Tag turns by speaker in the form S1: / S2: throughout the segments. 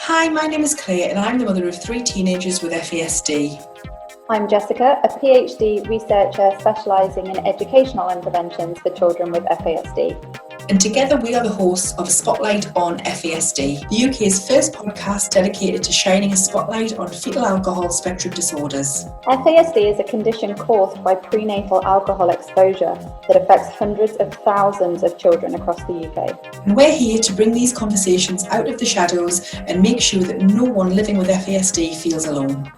S1: Hi, my name is Clare and I'm the mother of 3 teenagers with FASD.
S2: I'm Jessica, a PhD researcher specialising in educational interventions for children with FASD.
S1: And together we are the hosts of Spotlight on FASD, the UK's first podcast dedicated to shining a spotlight on fetal alcohol spectrum disorders.
S2: FASD is a condition caused by prenatal alcohol exposure that affects hundreds of thousands of children across the UK.
S1: And we're here to bring these conversations out of the shadows and make sure that no one living with FASD feels alone.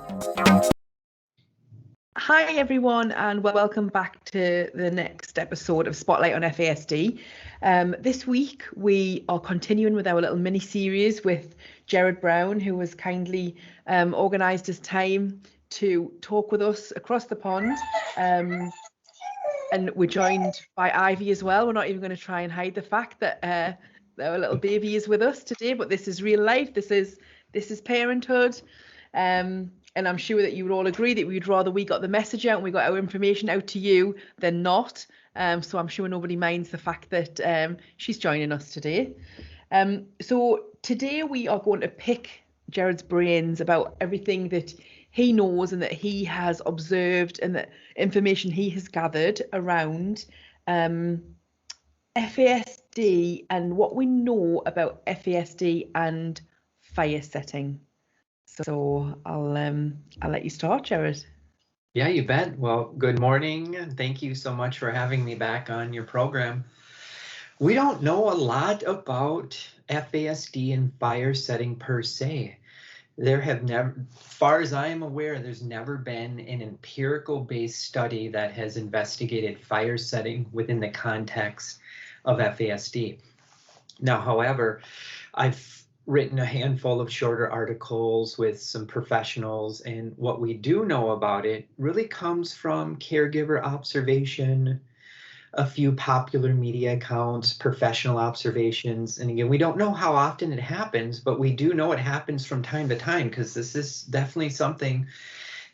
S3: Hi everyone, and welcome back to the next episode of Spotlight on FASD. This week we are continuing with our little mini series with Jerrod Brown, who has kindly organised his time to talk with us across the pond. And we're joined by Ivy as well. We're not even going to try and hide the fact that our little baby is with us today, but this is real life. This is parenthood. And I'm sure that you would all agree that we'd rather we got the message out and we got our information out to you than not. So I'm sure nobody minds the fact that she's joining us today. So today we are going to pick Jerrod's brains about everything that he knows and that he has observed and the information he has gathered around FASD and what we know about FASD and fire setting. So I'll let you start, Jerrod.
S4: Yeah, you bet. Well, good morning. Thank you so much for having me back on your program. We don't know a lot about FASD and fire setting per se. There have never, as far as I am aware, there's never been an empirical based study that has investigated fire setting within the context of FASD. Now, however, I've written a handful of shorter articles with some professionals, and what we do know about it really comes from caregiver observation, a few popular media accounts, professional observations. And again, we don't know how often it happens, but we do know it happens from time to time, because this is definitely something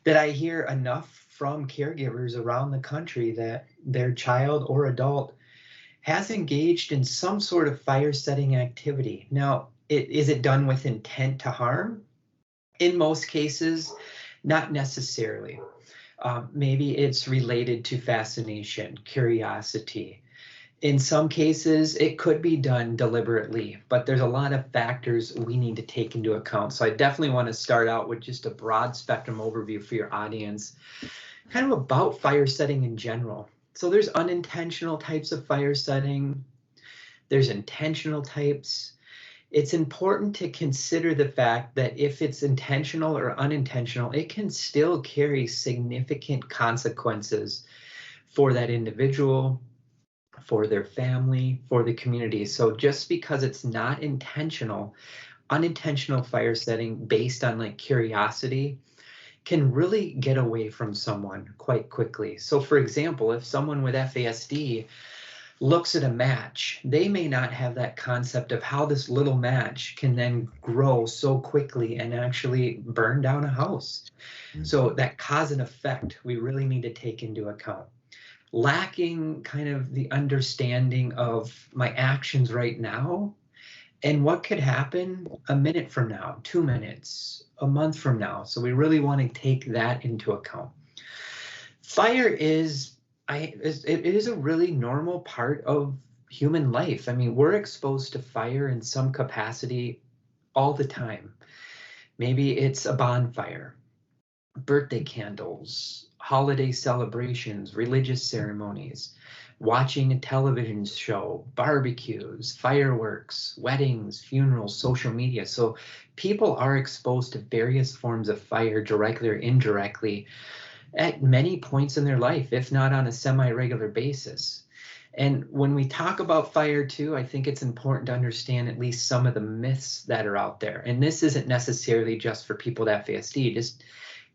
S4: that I hear enough from caregivers around the country that their child or adult has engaged in some sort of fire setting activity. Now, is it done with intent to harm? In most cases, not necessarily. Maybe it's related to fascination, curiosity. In some cases, it could be done deliberately, but there's a lot of factors we need to take into account. So I definitely want to start out with just a broad spectrum overview for your audience, kind of about fire setting in general. So there's unintentional types of fire setting. There's intentional types. It's important to consider the fact that if it's intentional or unintentional, it can still carry significant consequences for that individual, for their family, for the community. So just because it's not intentional, unintentional fire setting based on like curiosity can really get away from someone quite quickly. So for example, if someone with FASD looks at a match, they may not have that concept of how this little match can then grow so quickly and actually burn down a house. Mm-hmm. So that cause and effect, we really need to take into account. Lacking kind of the understanding of my actions right now and what could happen a minute from now, 2 minutes, a month from now. So we really want to take that into account. Fire it is a really normal part of human life. I mean, we're exposed to fire in some capacity all the time. Maybe it's a bonfire, birthday candles, holiday celebrations, religious ceremonies, watching a television show, barbecues, fireworks, weddings, funerals, social media. So people are exposed to various forms of fire directly or indirectly at many points in their life, if not on a semi-regular basis. And when we talk about fire too, I think it's important to understand at least some of the myths that are out there. And this isn't necessarily just for people with FASD, just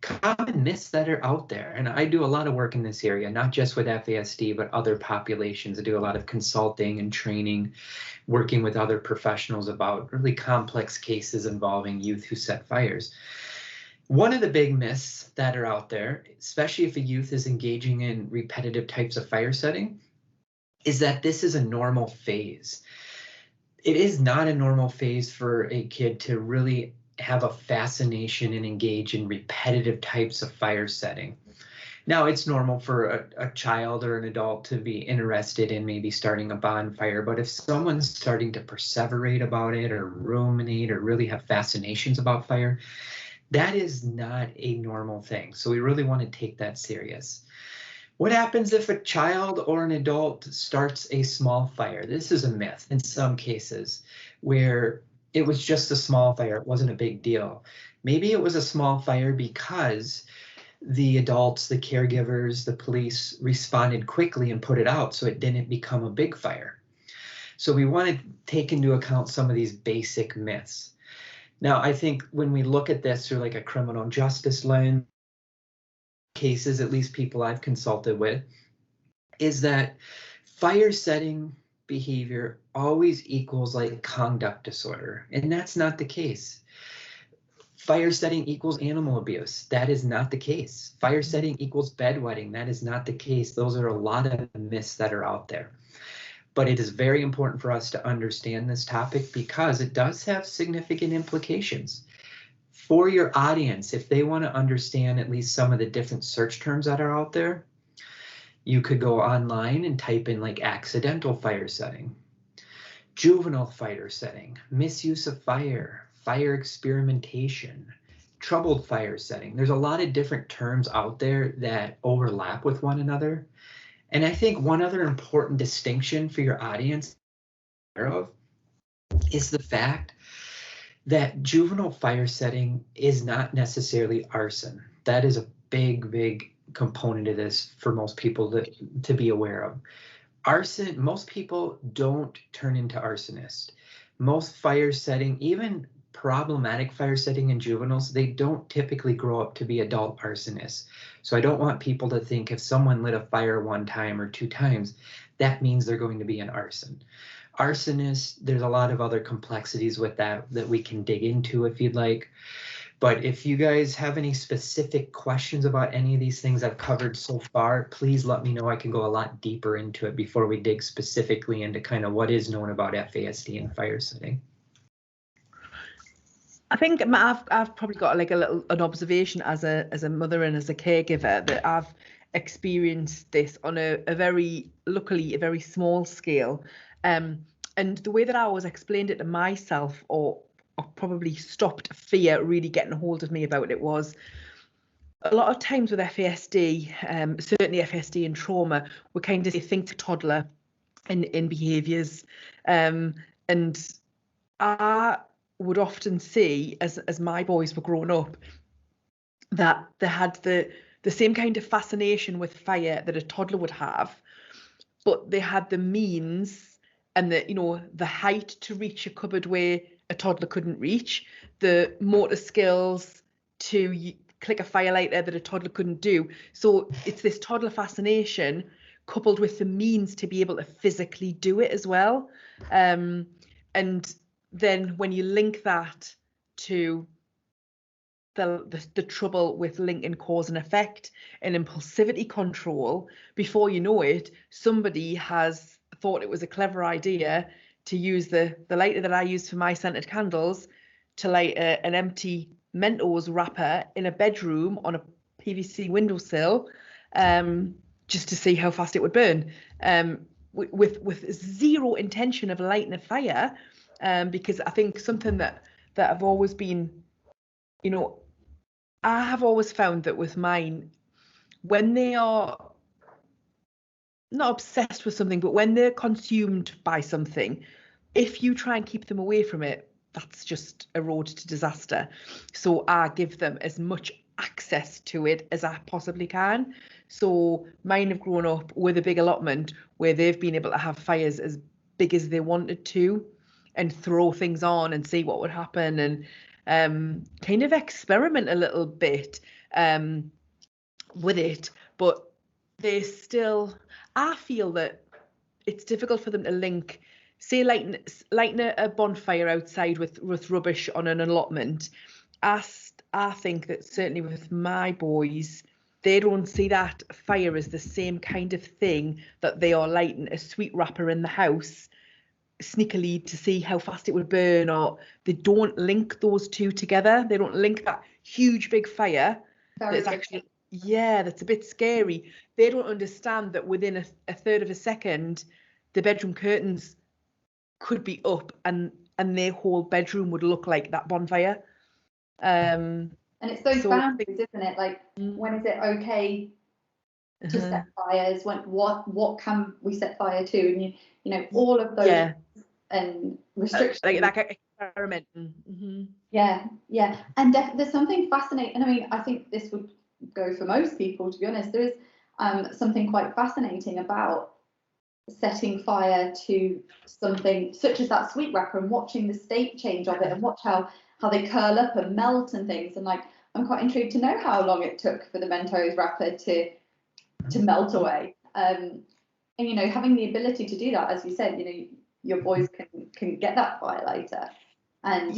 S4: common myths that are out there. And I do a lot of work in this area, not just with FASD, but other populations. I do a lot of consulting and training, working with other professionals about really complex cases involving youth who set fires. One of the big myths that are out there, especially if a youth is engaging in repetitive types of fire setting, is that this is a normal phase. It is not a normal phase for a kid to really have a fascination and engage in repetitive types of fire setting. Now, it's normal for a child or an adult to be interested in maybe starting a bonfire, but if someone's starting to perseverate about it or ruminate or really have fascinations about fire, that is not a normal thing. So we really want to take that serious. What happens if a child or an adult starts a small fire? This is a myth in some cases where it was just a small fire. It wasn't a big deal. Maybe it was a small fire because the adults, the caregivers, the police responded quickly and put it out so it didn't become a big fire. So we want to take into account some of these basic myths. Now, I think when we look at this through like a criminal justice lens, cases, at least people I've consulted with, is that fire setting behavior always equals like conduct disorder, and that's not the case. Fire setting equals animal abuse. That is not the case. Fire setting equals bedwetting. That is not the case. Those are a lot of myths that are out there. But it is very important for us to understand this topic because it does have significant implications. For your audience, if they want to understand at least some of the different search terms that are out there, you could go online and type in like accidental fire setting, juvenile fire setting, misuse of fire, fire experimentation, troubled fire setting. There's a lot of different terms out there that overlap with one another. And I think one other important distinction for your audience is the fact that juvenile fire setting is not necessarily arson. That is a big, big component of this for most people to be aware of. Arson, most people don't turn into arsonists. Most fire setting, even problematic fire setting in juveniles, they don't typically grow up to be adult arsonists. So I don't want people to think if someone lit a fire one time or two times, that means they're going to be an arson. Arsonists, there's a lot of other complexities with that we can dig into if you'd like. But if you guys have any specific questions about any of these things I've covered so far, please let me know. I can go a lot deeper into it before we dig specifically into kind of what is known about FASD and fire setting.
S3: I think I've probably got like an observation as a mother and as a caregiver that I've experienced this on a very small scale. And the way that I always explained it to myself, or probably stopped fear really getting a hold of me about it, was a lot of times with FASD, certainly FASD and trauma, we kind of think to toddler in behaviours, and I would often see as my boys were growing up that they had the same kind of fascination with fire that a toddler would have, but they had the means and the height to reach a cupboard where a toddler couldn't reach, the motor skills to click a firelighter that a toddler couldn't do. So it's this toddler fascination coupled with the means to be able to physically do it as well. And then when you link that to the trouble with linking cause and effect and impulsivity control, before you know it, somebody has thought it was a clever idea to use the lighter that I use for my scented candles to light an empty Mentos wrapper in a bedroom on a PVC windowsill, just to see how fast it would burn, with zero intention of lighting a fire, because I think something that I've always been, I have always found that with mine, when they are not obsessed with something, but when they're consumed by something, if you try and keep them away from it, that's just a road to disaster. So I give them as much access to it as I possibly can. So mine have grown up with a big allotment where they've been able to have fires as big as they wanted to and throw things on and see what would happen, and kind of experiment a little bit with it. But they still, I feel that it's difficult for them to link, say, lighting a bonfire outside with rubbish on an allotment. I think that certainly with my boys, they don't see that fire as the same kind of thing that they are lighting a sweet wrapper in the house sneakily to see how fast it would burn, or they don't link those two together. They don't link that huge big fire that's actually, that's a bit scary. They don't understand that within a third of a second, the bedroom curtains could be up and their whole bedroom would look like that bonfire.
S2: And it's those boundaries, isn't it? Like, when is it okay to set fires? What can we set fire to? And you know, all of those and restrictions.
S3: Like experimenting.
S2: And there's something fascinating. I mean, I think this would go for most people, to be honest. There is something quite fascinating about setting fire to something such as that sweet wrapper and watching the state change of it, and watch how they curl up and melt and things. And like, I'm quite intrigued to know how long it took for the Mentos wrapper to melt away. And you know, having the ability to do that, as you said, you know, your boys can get that fire later. And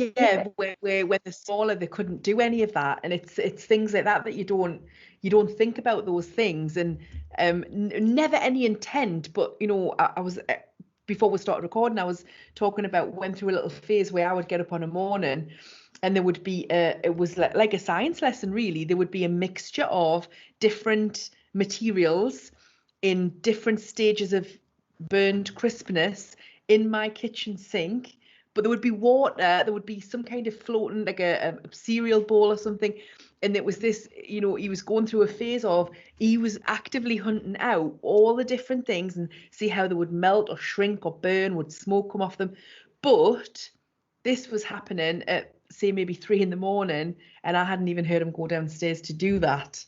S3: where when they're smaller, they couldn't do any of that. And it's things like that you don't think about those things. And never any intent, but you know, I was before we started recording, I was talking about, went through a little phase where I would get up on a morning and there would be it was like a science lesson, really. There would be a mixture of different materials in different stages of burned crispness in my kitchen sink, but there would be water, there would be some kind of floating, like a cereal bowl or something. And it was this, you know, he was going through a phase of, he was actively hunting out all the different things and see how they would melt or shrink or burn, would smoke come off them. But this was happening at, say, maybe 3 a.m, and I hadn't even heard him go downstairs to do that.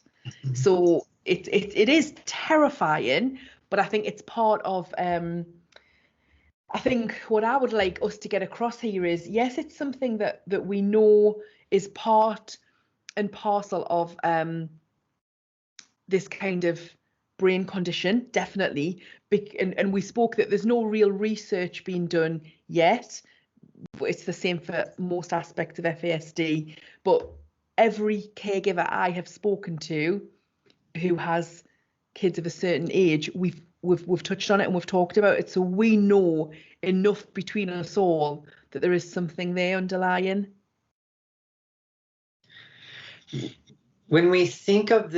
S3: So it is terrifying, but I think it's part of, I think what I would like us to get across here is, yes, it's something that we know is part and parcel of this kind of brain condition, definitely. And we spoke that there's no real research being done yet. It's the same for most aspects of FASD. But every caregiver I have spoken to who has kids of a certain age, we've touched on it and we've talked about it. So we know enough between us all that there is something there underlying.
S4: When we think of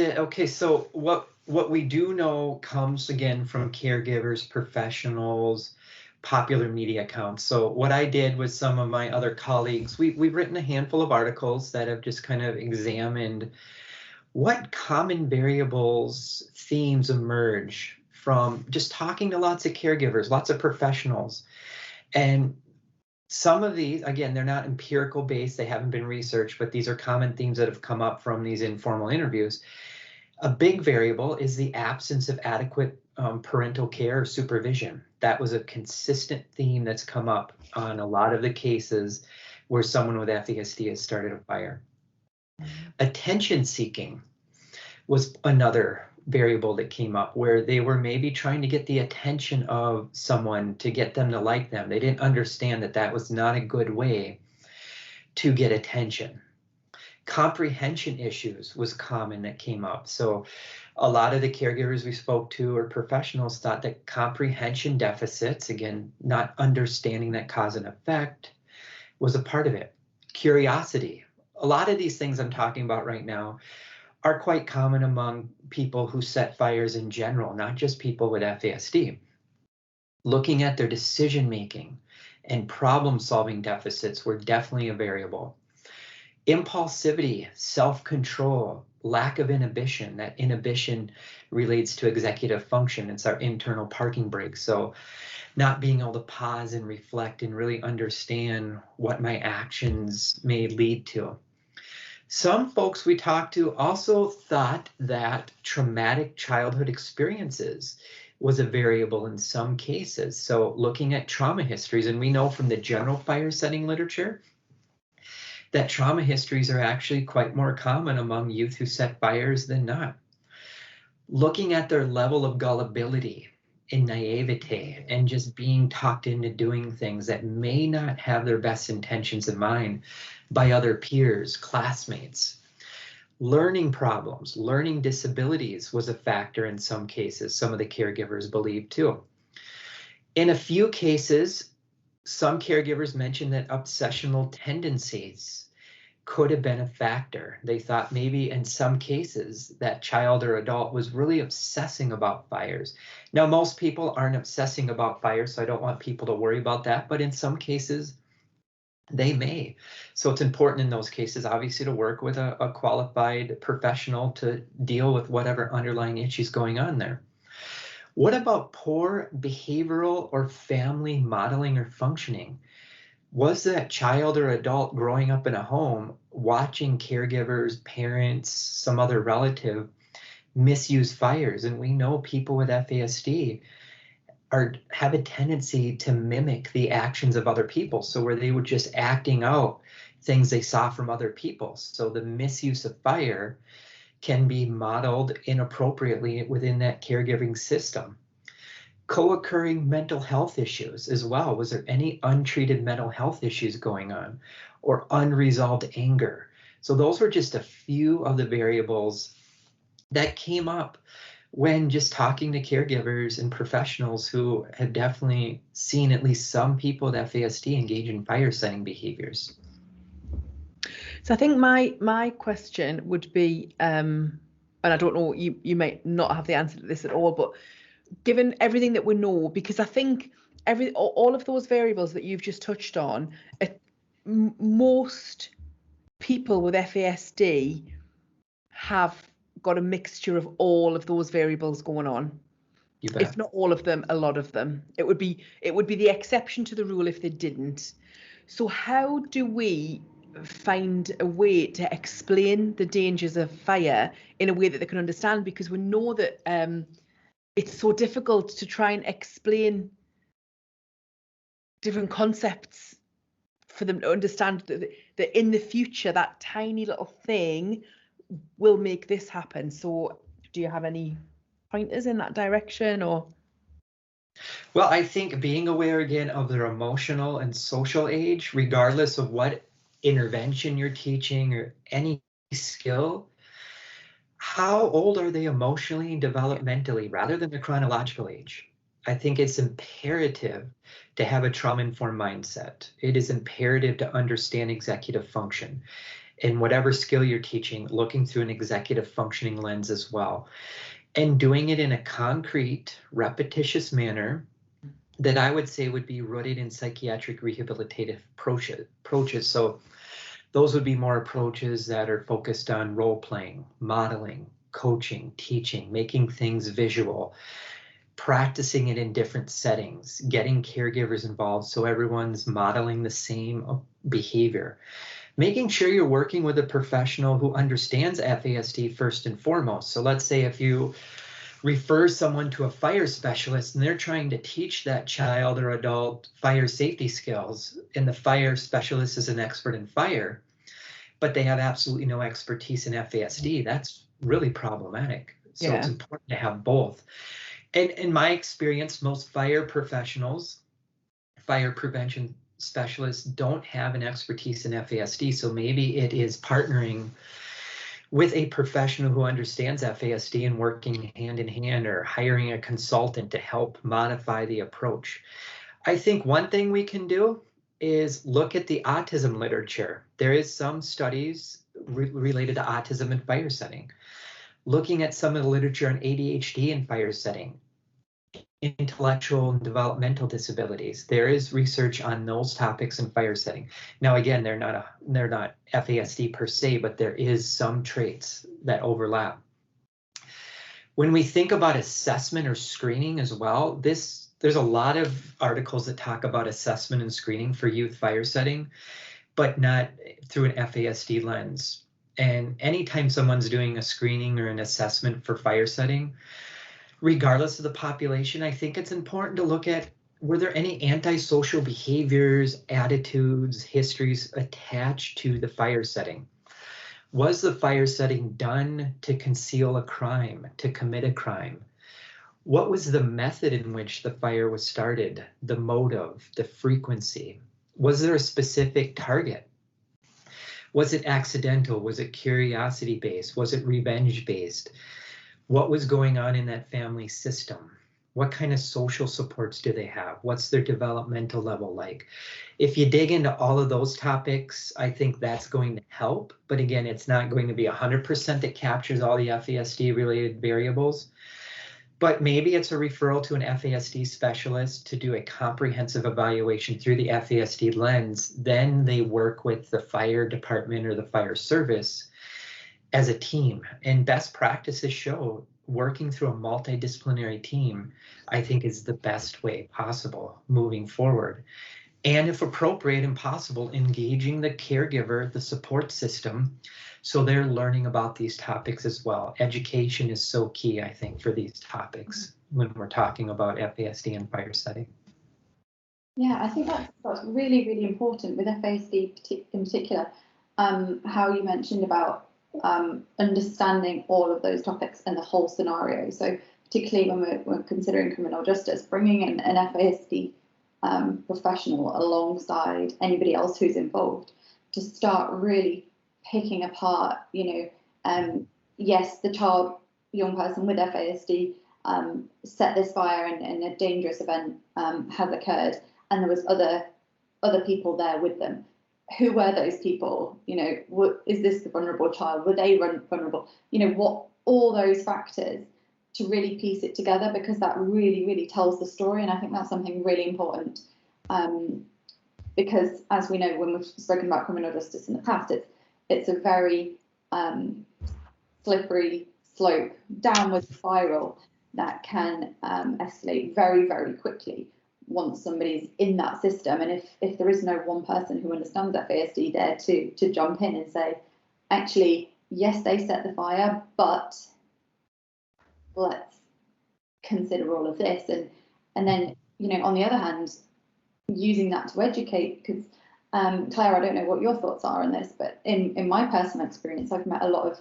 S4: so what we do know comes again from caregivers, professionals, popular media accounts. So what I did with some of my other colleagues, we've written a handful of articles that have just kind of examined what common variables, themes emerge from just talking to lots of caregivers, lots of professionals. And some of these, again, they're not empirical based, they haven't been researched, but these are common themes that have come up from these informal interviews. A big variable is the absence of adequate parental care or supervision. That was a consistent theme that's come up on a lot of the cases where someone with FASD has started a fire. Attention seeking was another variable that came up, where they were maybe trying to get the attention of someone to get them to like them. They didn't understand that that was not a good way to get attention. Comprehension issues was common that came up. So a lot of the caregivers we spoke to or professionals thought that comprehension deficits, again, not understanding that cause and effect, was a part of it. Curiosity. A lot of these things I'm talking about right now are quite common among people who set fires in general, not just people with FASD. Looking at their decision-making and problem-solving deficits were definitely a variable. Impulsivity, self-control, lack of inhibition. That inhibition relates to executive function. It's our internal parking brake. So not being able to pause and reflect and really understand what my actions may lead to. Some folks we talked to also thought that traumatic childhood experiences was a variable in some cases. So looking at trauma histories, and we know from the general fire setting literature that trauma histories are actually quite more common among youth who set fires than not. Looking at their level of gullibility and naivete and just being talked into doing things that may not have their best intentions in mind by other peers, classmates. Learning problems, learning disabilities was a factor in some cases, some of the caregivers believed too. In a few cases, Some caregivers mentioned that obsessional tendencies could have been a factor. They thought maybe in some cases that child or adult was really obsessing about fires. Now, most people aren't obsessing about fires, so I don't want people to worry about that, but in some cases, they may. So it's important in those cases, obviously, to work with a qualified professional to deal with whatever underlying issues going on there. What about poor behavioral or family modeling or functioning? Was that child or adult growing up in a home watching caregivers, parents, some other relative misuse fires? And we know people with FASD have a tendency to mimic the actions of other people. So where they were just acting out things they saw from other people. So the misuse of fire can be modeled inappropriately within that caregiving system. Co-occurring mental health issues as well. Was there any untreated mental health issues going on, or unresolved anger? So those were just a few of the variables that came up when just talking to caregivers and professionals who have definitely seen at least some people with FASD engage in fire setting behaviors.
S3: So I think my question would be, and I don't know, you might not have the answer to this at all, but given everything that we know, because I think all of those variables that you've just touched on, most people with FASD have got a mixture of all of those variables going on. If not all of them, a lot of them. It would be the exception to the rule if they didn't. So how do we find a way to explain the dangers of fire in a way that they can understand? Because we know that it's so difficult to try and explain different concepts for them to understand that in the future, that tiny little thing will make this happen. So do you have any pointers in that direction, or?
S4: Well, I think being aware again of their emotional and social age, regardless of what intervention you're teaching or any skill, how old are they emotionally and developmentally rather than the chronological age? I think it's imperative to have a trauma-informed mindset. It is imperative to understand executive function. In whatever skill you're teaching, looking through an executive functioning lens as well. And doing it in a concrete, repetitious manner that I would say would be rooted in psychiatric rehabilitative approaches. So those would be more approaches that are focused on role-playing, modeling, coaching, teaching, making things visual, practicing it in different settings, getting caregivers involved so everyone's modeling the same behavior. Making sure you're working with a professional who understands FASD first and foremost. So let's say if you refer someone to a fire specialist and they're trying to teach that child or adult fire safety skills, and the fire specialist is an expert in fire, but they have absolutely no expertise in FASD, that's really problematic. So It's important to have both. And in my experience, most fire professionals, fire prevention specialists, don't have an expertise in FASD. So maybe it is partnering with a professional who understands FASD and working hand in hand, or hiring a consultant to help modify the approach. I think one thing we can do is look at the autism literature. There is some studies related to autism and fire setting. Looking at some of the literature on ADHD and fire setting, intellectual and developmental disabilities. There is research on those topics in fire setting. Now, again, they're not FASD per se, but there is some traits that overlap. When we think about assessment or screening as well, there's a lot of articles that talk about assessment and screening for youth fire setting, but not through an FASD lens. And anytime someone's doing a screening or an assessment for fire setting, regardless of the population, I think it's important to look at, were there any antisocial behaviors, attitudes, histories attached to the fire setting? Was the fire setting done to conceal a crime, to commit a crime? What was the method in which the fire was started, the motive, the frequency? Was there a specific target? Was it accidental? Was it curiosity-based? Was it revenge-based? What was going on in that family system? What kind of social supports do they have? What's their developmental level like? If you dig into all of those topics, I think that's going to help. But again, it's not going to be 100% that captures all the FASD related variables. But maybe it's a referral to an FASD specialist to do a comprehensive evaluation through the FASD lens. Then they work with the fire department or the fire service as a team. And best practices show working through a multidisciplinary team, I think, is the best way possible moving forward. And if appropriate and possible, engaging the caregiver, the support system, so they're learning about these topics as well. Education is so key, I think, for these topics when we're talking about FASD and fire setting.
S2: Yeah, I think that's really, really important with FASD in particular. How you mentioned about understanding all of those topics and the whole scenario. So particularly when we're considering criminal justice, bringing in an FASD professional alongside anybody else who's involved to start really picking apart, yes, the young person with FASD set this fire and a dangerous event has occurred, and there was other people there with them. Who were those people? Is this the vulnerable child? Were they vulnerable? What all those factors to really piece it together, because that really, really tells the story. And I think that's something really important, because as we know, when we've spoken about criminal justice in the past, it's a very slippery slope, downward spiral that can escalate very, very quickly once somebody's in that system. And if there is no one person who understands FASD there to jump in and say, actually, yes, they set the fire, but let's consider all of this. And then, on the other hand, using that to educate, because Claire, I don't know what your thoughts are on this, but in my personal experience, I've met a lot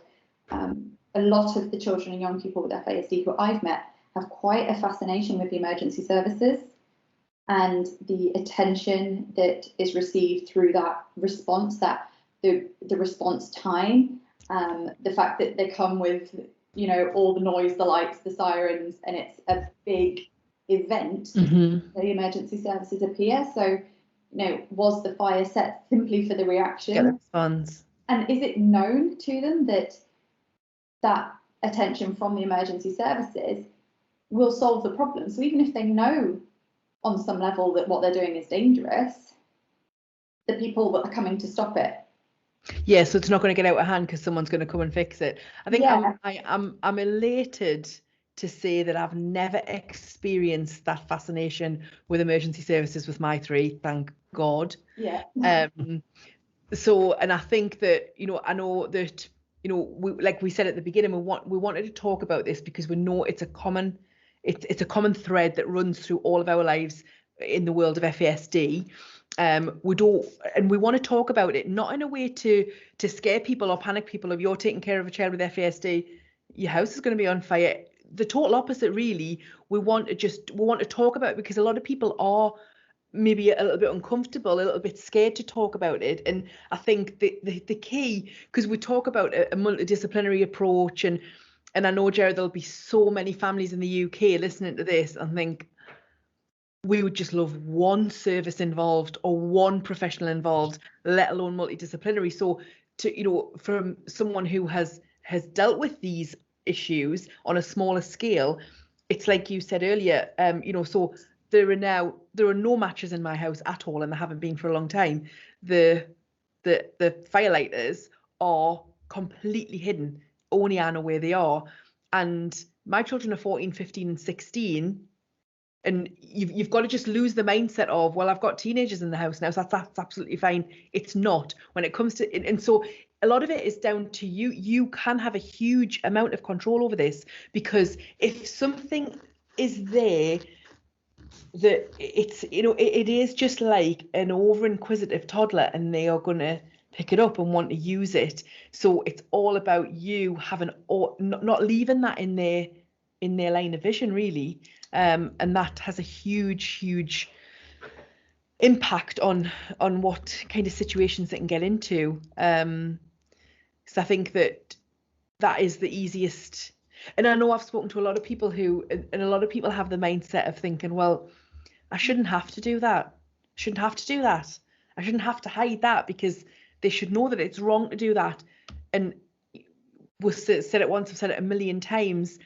S2: of the children and young people with FASD who I've met have quite a fascination with the emergency services and the attention that is received through that response, that the response time, the fact that they come with all the noise, the lights, the sirens, and it's a big event.
S3: Mm-hmm.
S2: The emergency services appear. So, was the fire set simply for the reaction?
S3: Get the response.
S2: And is it known to them that attention from the emergency services will solve the problem? So even if they know on some level that what they're doing is dangerous, the people that are coming to stop it.
S3: Yeah, so it's not going to get out of hand because someone's going to come and fix it. I think I'm elated to say that I've never experienced that fascination with emergency services with my three, thank God.
S2: Yeah.
S3: So, and I think that, I know that, we, like we said at the beginning, we wanted to talk about this because we know it's a common thread that runs through all of our lives in the world of FASD. We want to talk about it not in a way to scare people or panic people. If you're taking care of a child with FASD, your house is going to be on fire. The total opposite, really. We want to talk about it because a lot of people are maybe a little bit uncomfortable, a little bit scared to talk about it. And I think the key, because we talk about a multidisciplinary approach, and I know, Jerrod, there'll be so many families in the UK listening to this and think, we would just love one service involved or one professional involved, let alone multidisciplinary. So from someone who has dealt with these issues on a smaller scale, it's like you said earlier, so there are no matches in my house at all, and there haven't been for a long time. The firelighters are completely hidden. Only I know where they are. And my children are 14, 15 and 16. And you've got to just lose the mindset of, well, I've got teenagers in the house now, so that's absolutely fine. It's not. When it comes to, and so a lot of it is down to you. You can have a huge amount of control over this, because if something is there that it's, it is just like an over inquisitive toddler, and they are going to pick it up and want to use it. So it's all about you having, or not leaving that in their line of vision, really. And that has a huge impact on what kind of situations they can get into. So I think that is the easiest. And I know I've spoken to a lot of people and a lot of people have the mindset of thinking, well, I shouldn't have to do that. Shouldn't have to do that. I shouldn't have to hide that, because they should know that it's wrong to do that. And we've said it once, I've said it a million times.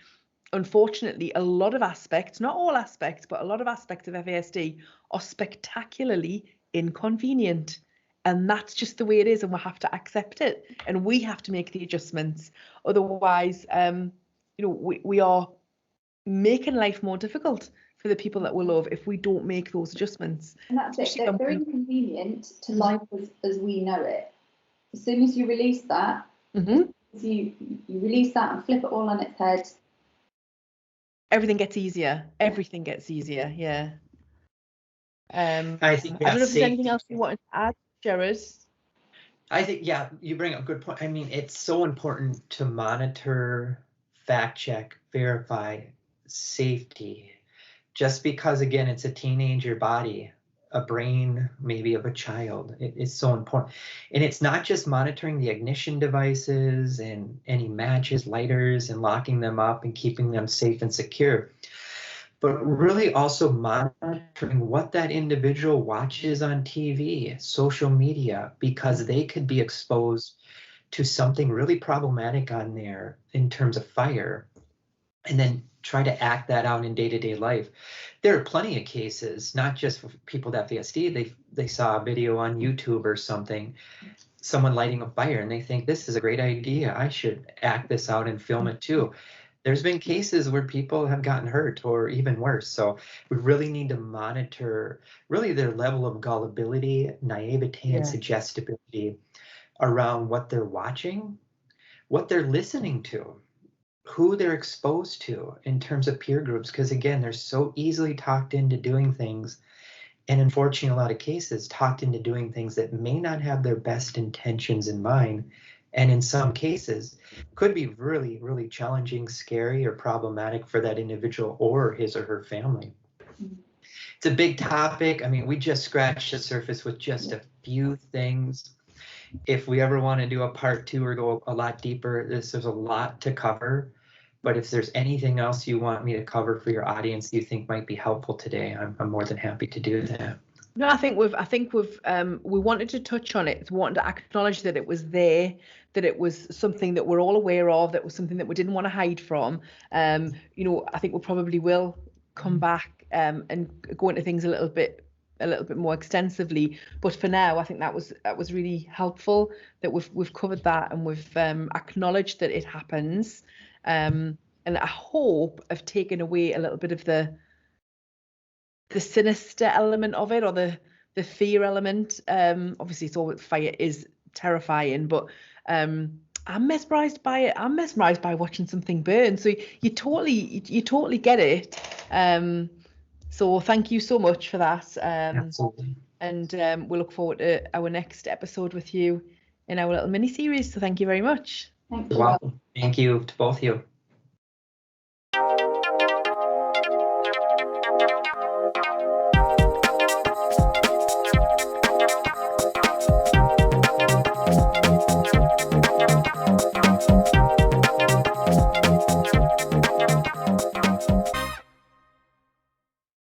S3: Unfortunately, a lot of aspects, not all aspects, but a lot of aspects of FASD are spectacularly inconvenient. And that's just the way it is, and we have to accept it. And we have to make the adjustments. Otherwise, we are making life more difficult for the people that we love if we don't make those adjustments.
S2: And that's it. They're inconvenient to life as we know it. As soon as you release that, you release that and flip it all on its head.
S3: Everything gets easier. Everything gets easier. Yeah.
S4: I think
S3: I don't know if there's anything else you wanted to add, Jerrod.
S4: I think, yeah, you bring up a good point. I mean, it's so important to monitor, fact check, verify safety. Just because, again, it's a teenager body, a brain maybe of a child, it is so important. And it's not just monitoring the ignition devices and any matches, lighters, and locking them up and keeping them safe and secure, but really also monitoring what that individual watches on TV, social media, because they could be exposed to something really problematic on there in terms of fire, and then try to act that out in day-to-day life. There are plenty of cases, not just for people with FASD, they saw a video on YouTube or something, someone lighting a fire, and they think, this is a great idea, I should act this out and film it too. There's been cases where people have gotten hurt or even worse. So we really need to monitor really their level of gullibility, naivety, and suggestibility around what they're watching, what they're listening to, who they're exposed to in terms of peer groups. Because again, they're so easily talked into doing things, and unfortunately, a lot of cases talked into doing things that may not have their best intentions in mind. And in some cases, could be really, really challenging, scary, or problematic for that individual or his or her family. It's a big topic. I mean, we just scratched the surface with just a few things. If we ever want to do a part 2 or go a lot deeper, there's a lot to cover. But if there's anything else you want me to cover for your audience you think might be helpful today, I'm more than happy to do that.
S3: No, I think we wanted to touch on it. We wanted to acknowledge that it was there, that it was something that we're all aware of, that was something that we didn't want to hide from. I think we probably will come back and go into things a little bit more extensively. But for now, I think that was really helpful that we've covered that, and we've acknowledged that it happens. And I hope I've taken away a little bit of the sinister element of it, or the fear element. Obviously, it's all fire is terrifying, but I'm mesmerized by it. I'm mesmerized by watching something burn. So you totally get it. So thank you so much for that.
S4: Absolutely.
S3: And we'll look forward to our next episode with you in our little mini series. So thank you very much.
S2: Thank
S4: You're
S2: you.
S4: welcome. Thank you to both of you.